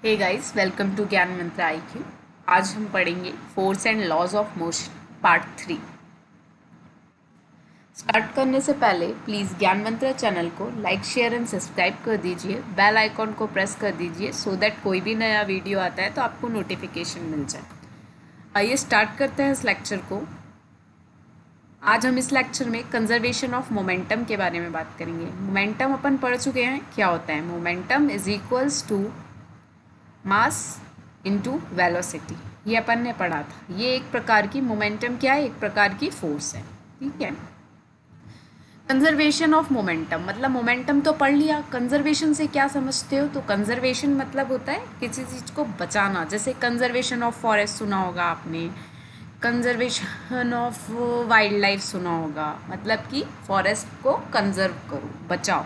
Hey guys, welcome to ज्ञान मंत्र IQ. आज हम पढ़ेंगे force and laws of motion part 3। Start करने से पहले प्लीज़ ज्ञान मंत्र चैनल को लाइक शेयर एंड सब्सक्राइब कर दीजिए। बेल आइकॉन को प्रेस कर दीजिए सो दैट कोई भी नया वीडियो आता है तो आपको नोटिफिकेशन मिल जाए। आइए स्टार्ट करते हैं इस लेक्चर को। आज हम इस लेक्चर में कंजर्वेशन ऑफ मोमेंटम के बारे में बात करेंगे। मोमेंटम अपन पढ़ चुके हैं, क्या होता है। Momentum is equals to mass into velocity, ये अपन ने पढ़ा था। ये एक प्रकार की मोमेंटम क्या है, एक प्रकार की फोर्स है। ठीक है। कंजर्वेशन ऑफ मोमेंटम मतलब मोमेंटम तो पढ़ लिया, कंजर्वेशन से क्या समझते हो। तो कंजर्वेशन मतलब होता है किसी चीज़ को बचाना। जैसे कंजर्वेशन ऑफ फॉरेस्ट सुना होगा आपने, कंजर्वेशन ऑफ वाइल्ड लाइफ सुना होगा। मतलब कि फॉरेस्ट को कंजर्व करो, बचाओ।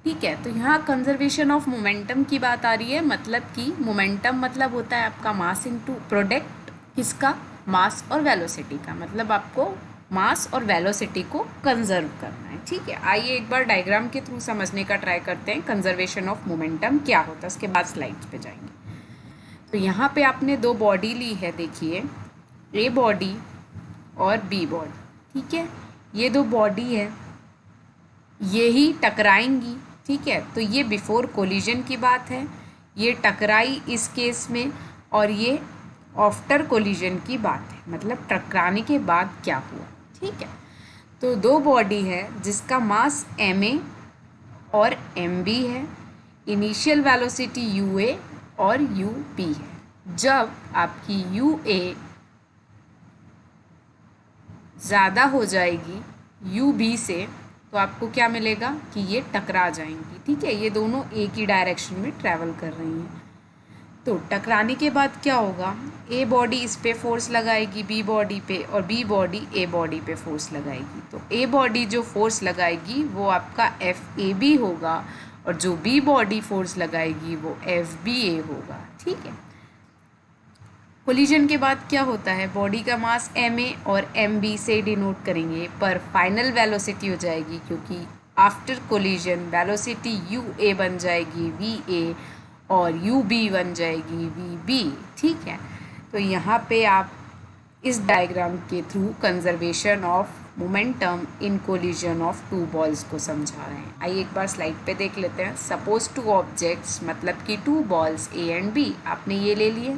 ठीक है। तो यहाँ कंजर्वेशन ऑफ मोमेंटम की बात आ रही है। मतलब कि मोमेंटम मतलब होता है आपका मास इनटू प्रोडक्ट किसका, मास और वेलोसिटी का। मतलब आपको मास और वेलोसिटी को कंजर्व करना है। ठीक है। आइए एक बार डायग्राम के थ्रू समझने का ट्राई करते हैं कंजर्वेशन ऑफ मोमेंटम क्या होता है, उसके बाद स्लाइड्स पे जाएंगे। तो यहाँ पे आपने दो बॉडी ली है, देखिए ए बॉडी और बी बॉडी। ठीक है। ये दो बॉडी है, ये ही टकराएंगी। ठीक है। तो ये बिफोर कोलिजन की बात है, ये टकराई इस केस में, और ये आफ्टर कोलिजन की बात है। मतलब टकराने के बाद क्या हुआ। ठीक है। तो दो बॉडी है जिसका मास ma और mb है, इनिशियल वेलोसिटी ua और ub है। जब आपकी ua ज़्यादा हो जाएगी ub से तो आपको क्या मिलेगा कि ये टकरा जाएंगी। ठीक है। ये दोनों एक ही डायरेक्शन में ट्रैवल कर रही हैं। तो टकराने के बाद क्या होगा, ए बॉडी इस पे फोर्स लगाएगी बी बॉडी पे, और बी बॉडी ए बॉडी पे फोर्स लगाएगी। तो ए बॉडी जो फोर्स लगाएगी वो आपका एफ ए बी होगा, और जो बी बॉडी फोर्स लगाएगी वो एफ बी ए होगा। ठीक है। कोलिजन के बाद क्या होता है, बॉडी का मास एम ए और एम बी से डिनोट करेंगे, पर फाइनल वेलोसिटी हो जाएगी, क्योंकि after collision velocity U A बन जाएगी वी ए और यू बी बन जाएगी वी बी। ठीक है। तो यहाँ पे आप इस डायग्राम के through conservation of momentum in collision of two balls को समझा रहे हैं। आइए एक बार स्लाइड पे देख लेते हैं। सपोज टू ऑब्जेक्ट्स मतलब कि two balls A and B, आपने ये ले लिए,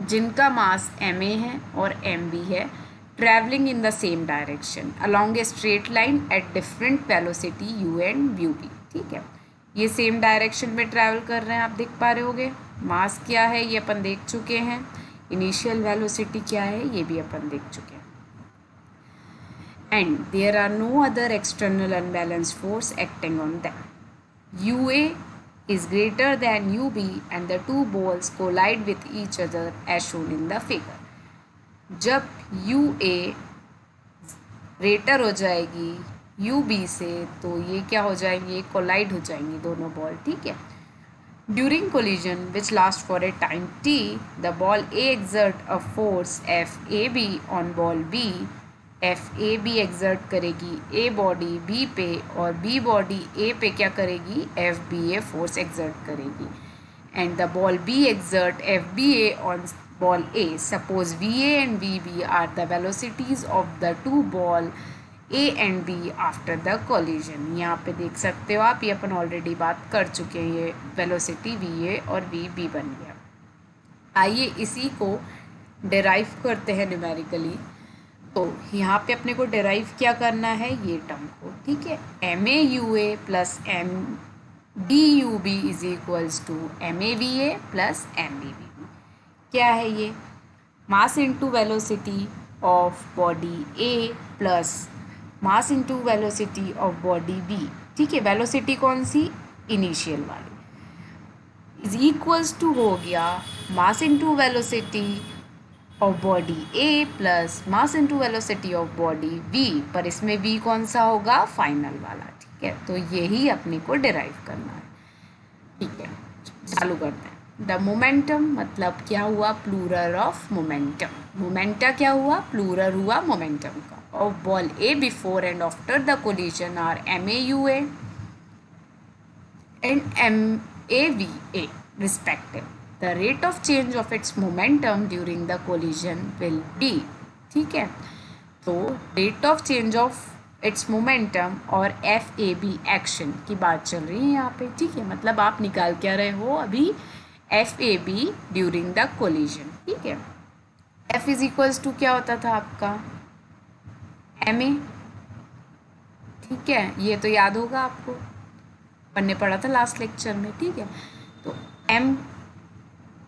जिनका मास एम ए है और एम बी है, travelling in the same direction along a straight line at different velocity U and U B. ठीक है। ये सेम डायरेक्शन में ट्रैवल कर रहे हैं, आप देख पा रहे होगे। मास क्या है ये अपन देख चुके हैं, इनिशियल वेलोसिटी क्या है ये भी अपन देख चुके हैं। And there are no other external unbalance force acting on them. U A is greater than UB and the two balls collide with each other as shown in the figure. जब UA greater हो जाएगी UB से तो ये क्या हो जाएंगे, collide हो जाएंगी दोनों बॉल। ठीक है। During collision which last for a time t, the ball A exert a force FAB on ball B, F A B exert करेगी ए बॉडी बी पे, और बी बॉडी ए पे क्या करेगी, F B A force exert करेगी। And the ball B exert F B A on ball A. Suppose V A and V B are the velocities of the two ball A and B after the collision. यहाँ पे देख सकते हो आप, ये अपन already बात कर चुके हैं। ये वेलोसिटी वी ए और वी बी बन गया। आइए इसी को डिराइव करते हैं न्यूमेरिकली। तो यहाँ पे अपने को डिराइव क्या करना है, ये टर्म को। ठीक है। M A U A plus M D U B is equals to M A V A plus M B B. क्या है ये, mass into velocity of body A plus mass into velocity of body B. ठीक है। Velocity कौन सी, initial वाली, is equals to हो गया mass into velocity of body A plus mass into velocity of body V, पर इसमें we कौन सा होगा, फाइनल वाला। ठीक है। तो यही अपने को डिराइव करना है। ठीक है। चालू करते हैं। द मोमेंटम मतलब क्या हुआ, प्लूरल ऑफ मोमेंटम। मोमेंटा क्या हुआ, प्लूरल हुआ मोमेंटम का। Of ball A before and after the collision are M A U A and MAVA respective. The rate of change of its momentum during the collision will be, ठीक है, तो rate of change of its momentum और FAB action की बात चल रही है यहाँ पे, ठीक है। मतलब आप निकाल क्या रहे हो अभी, FAB ड्यूरिंग द कोलिजन, ठीक है। F इज इक्वल्स टू क्या होता था आपका, MA, ठीक है, ये तो याद होगा आपको, पढ़ने पड़ा था लास्ट लेक्चर में, ठीक है। तो M,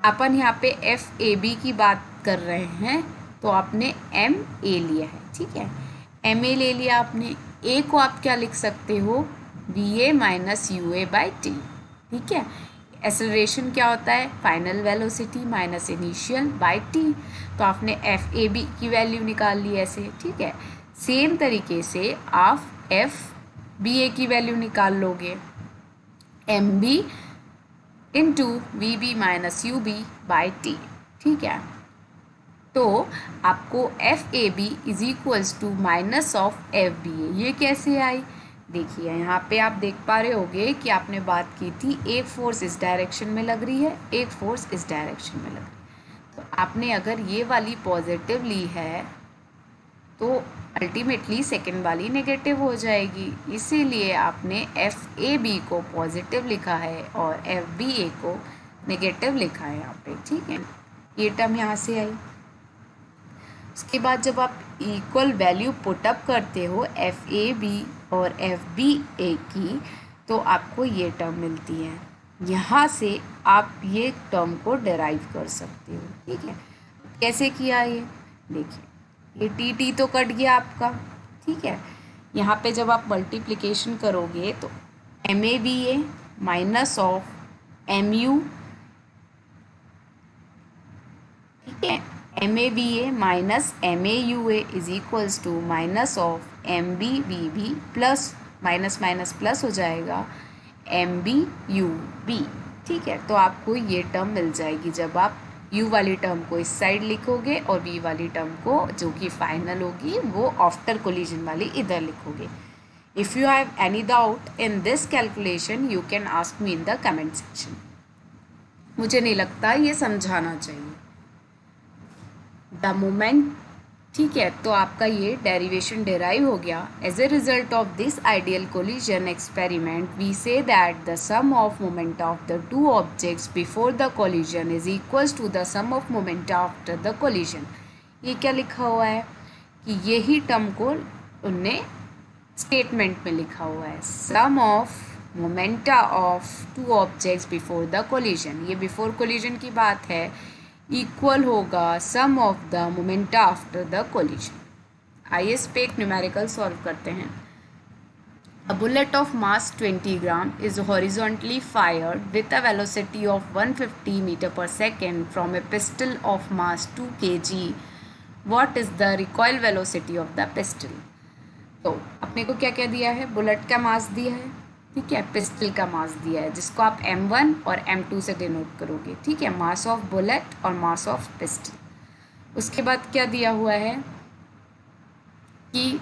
अपन यहाँ पे FAB की बात कर रहे हैं, तो आपने MA लिया है, ठीक है। MA ले लिया आपने, A को आप क्या लिख सकते हो, VA minus UA by T, ठीक है। एक्सेलरेशन क्या होता है, final velocity minus initial by T, तो आपने FAB की वैल्यू निकाल ली ऐसे, ठीक है। सेम तरीके से आप FBA की वैल्यू निकाल लोगे, MB into VB minus UB by T, ठीक है। तो आपको FAB is equals to minus of FBA, ये कैसे आई, देखिए यहाँ पे आप देख पा रहे होगे कि आपने बात की थी एक फोर्स इस डायरेक्शन में लग रही है, एक फोर्स इस डायरेक्शन में लग रही है। तो आपने अगर ये वाली पॉजिटिव ली है तो अल्टीमेटली सेकेंड वाली नेगेटिव हो जाएगी, इसीलिए आपने FAB को पॉजिटिव लिखा है और FBA को नेगेटिव लिखा है यहाँ पे, ठीक है। ये टर्म यहाँ से आई। उसके बाद जब आप इक्वल वैल्यू पुटअप करते हो FAB और FBA की, तो आपको ये टर्म मिलती है। यहाँ से आप ये टर्म को डेराइव कर सकते हो, ठीक है। कैसे किया ये देखिए, ये TT तो कट गया आपका, ठीक है। यहाँ पे जब आप मल्टीप्लिकेशन करोगे तो MAVA माइनस ऑफ MU, ठीक है, MAVA minus MAUA is equals to minus of MBVB plus minus minus plus हो जाएगा MBUB, ठीक है। तो आपको ये टर्म मिल जाएगी जब आप U वाली टर्म को इस साइड लिखोगे और V वाली टर्म को जो कि फाइनल होगी वो आफ्टर कोलिजन वाली इधर लिखोगे। If you have any doubt in this calculation you can ask me in the comment section. मुझे नहीं लगता ये समझाना चाहिए। द मोमेंट, ठीक है, तो आपका ये डेरिवेशन डेराइव हो गया। As a result of this ideal collision experiment we see that the sum of moment of the two objects before the collision is equals to the sum of moment after the collision. ये क्या लिखा हुआ है कि यही term को उनने statement में लिखा हुआ है, sum of momenta of two objects before the collision, ये बिफोर कोलिजन की बात है, इक्वल होगा sum of the momenta after the collision. आइए इस पे एक न्यूमेरिकल सॉल्व करते हैं। A bullet of mass 20 gram is horizontally fired with a velocity of 150 metre per second from a pistol of mass 2 kg। What is the recoil velocity of the pistol. तो अपने को क्या क्या दिया है, bullet का मास दिया है, ठीक है, पिस्टल का मास दिया है जिसको आप M1 और M2 से डिनोट करोगे, ठीक है, मास ऑफ बुलेट और मास ऑफ पिस्टल। उसके बाद क्या दिया हुआ है कि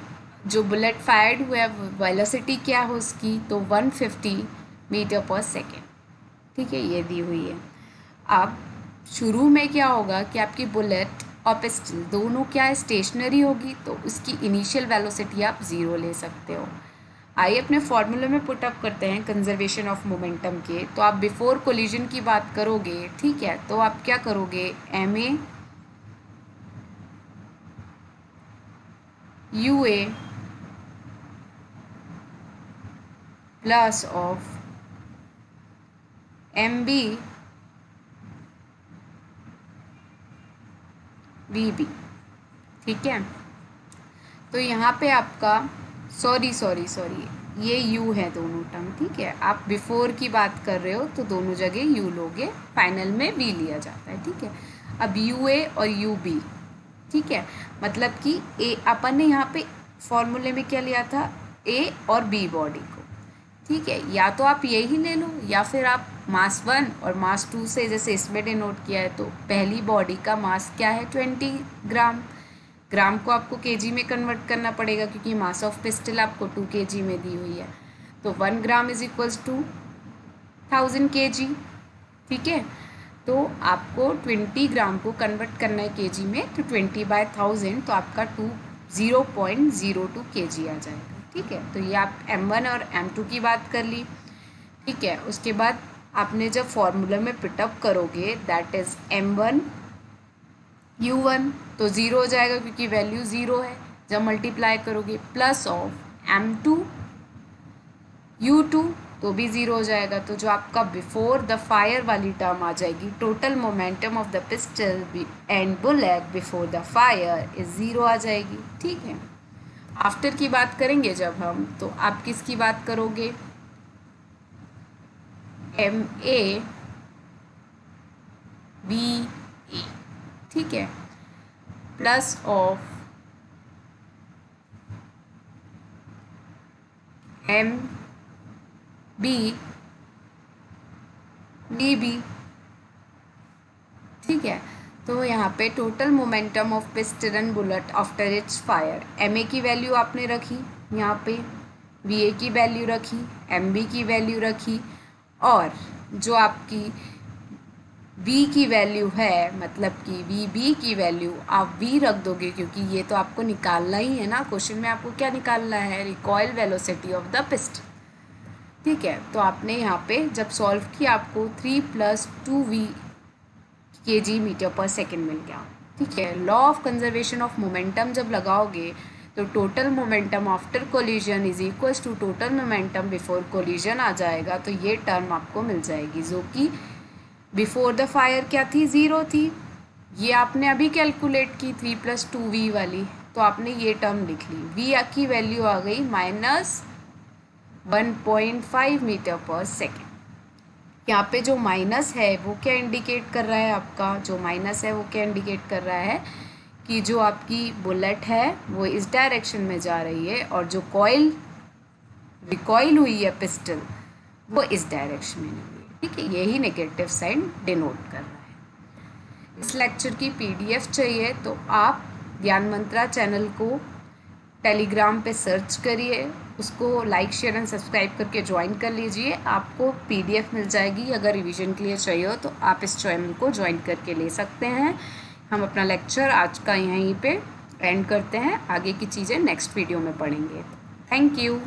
जो बुलेट फायर्ड हुआ है वेलोसिटी क्या हो उसकी, तो 150 मीटर पर सेकेंड, ठीक है, ये दी हुई है। अब शुरू में क्या होगा कि आपकी बुलेट और पिस्टल दोनों क्या है, स्टेशनरी होगी, तो उसकी इनिशियल वेलोसिटी आप 0 ले सकते हो। आइए अपने फॉर्मूले में पुट अप करते हैं कंजर्वेशन ऑफ मोमेंटम के। तो आप बिफोर कोलिजन की बात करोगे, ठीक है, तो आप क्या करोगे, MA UA plus of MB VB, ठीक है। तो यहाँ पे आपका सॉरी ये U है दोनों टर्म, ठीक है। आप बिफोर की बात कर रहे हो तो दोनों जगह U लोगे, फाइनल में V लिया जाता है, ठीक है। अब UA और UB, ठीक है, मतलब कि A अपन ने यहाँ पे फॉर्मूले में क्या लिया था, A और B बॉडी को, ठीक है। या तो आप ये ही ले लो या फिर आप मास 1 और मास 2 से, जैसे इसमें डिनोट किया है, तो पहली बॉडी का मास क्या है 20 ग्राम, ग्राम को आपको केजी में कन्वर्ट करना पड़ेगा क्योंकि मास ऑफ पिस्टल आपको 2 kg में दी हुई है। तो 1 gram is equals to 1000 kg, ठीक है। तो आपको 20 ग्राम को कन्वर्ट करना है केजी में, तो 20/1000, तो आपका 0.02 kg आ जाएगा, ठीक है। तो ये आप M1 और M2 की बात कर ली, ठीक है। उसके बाद आपने जब फॉर्मूला में पिटअप करोगे, दैट इज़ M1 U1, तो ज़ीरो हो जाएगा क्योंकि वैल्यू ज़ीरो है। जब मल्टीप्लाई करोगे प्लस ऑफ M2 U2, तो भी ज़ीरो हो जाएगा। तो जो आपका बिफोर द फायर वाली टर्म आ जाएगी, total momentum of the pistol and bullet before the fire is zero आ जाएगी, ठीक है। आफ्टर की बात करेंगे जब हम, तो आप किसकी बात करोगे, MA BA, ठीक है, प्लस ऑफ MB DB, ठीक है। तो यहाँ पे total momentum of pistol and bullet after it's fire, MA की वैल्यू आपने रखी यहाँ पे, VA की वैल्यू रखी, MB की वैल्यू रखी, और जो आपकी V की वैल्यू है, मतलब कि VB की वैल्यू आप V रख दोगे, क्योंकि ये तो आपको निकालना ही है ना, क्वेश्चन में आपको क्या निकालना है, recoil velocity of the pistol, ठीक है। तो आपने यहाँ पे जब सॉल्व किया आपको 3 + 2V kg metre per second मिल गया, ठीक है। Law of conservation of momentum जब लगाओगे, तो total momentum after collision is equals to total momentum before collision आ जाएगा। तो ये टर्म आपको मिल जाएगी, जो कि बिफोर द फायर क्या थी, ज़ीरो थी। ये आपने अभी कैलकुलेट की 3 + 2V वाली, तो आपने ये टर्म लिख ली। V की वैल्यू आ गई -1.5 मीटर पर सेकेंड। यहाँ पे जो माइनस है वो क्या इंडिकेट कर रहा है, आपका जो माइनस है वो क्या इंडिकेट कर रहा है कि जो आपकी बुलेट है वो इस डायरेक्शन में जा रही है, और जो रिकॉइल हुई है पिस्टल वो इस डायरेक्शन में नहीं हुई, ठीक है। यही नेगेटिव साइन डिनोट कर रहा है। इस लेक्चर की PDF चाहिए तो आप ज्ञान मंत्रा चैनल को टेलीग्राम पे सर्च करिए, उसको लाइक शेयर एंड सब्सक्राइब करके ज्वाइन कर लीजिए, आपको PDF मिल जाएगी। अगर रिवीजन के लिए चाहिए हो तो आप इस चैनल को ज्वाइन करके ले सकते हैं। हम अपना लेक्चर आज का यहीं पे एंड करते हैं, आगे की चीज़ें नेक्स्ट वीडियो में पढ़ेंगे। Thank you.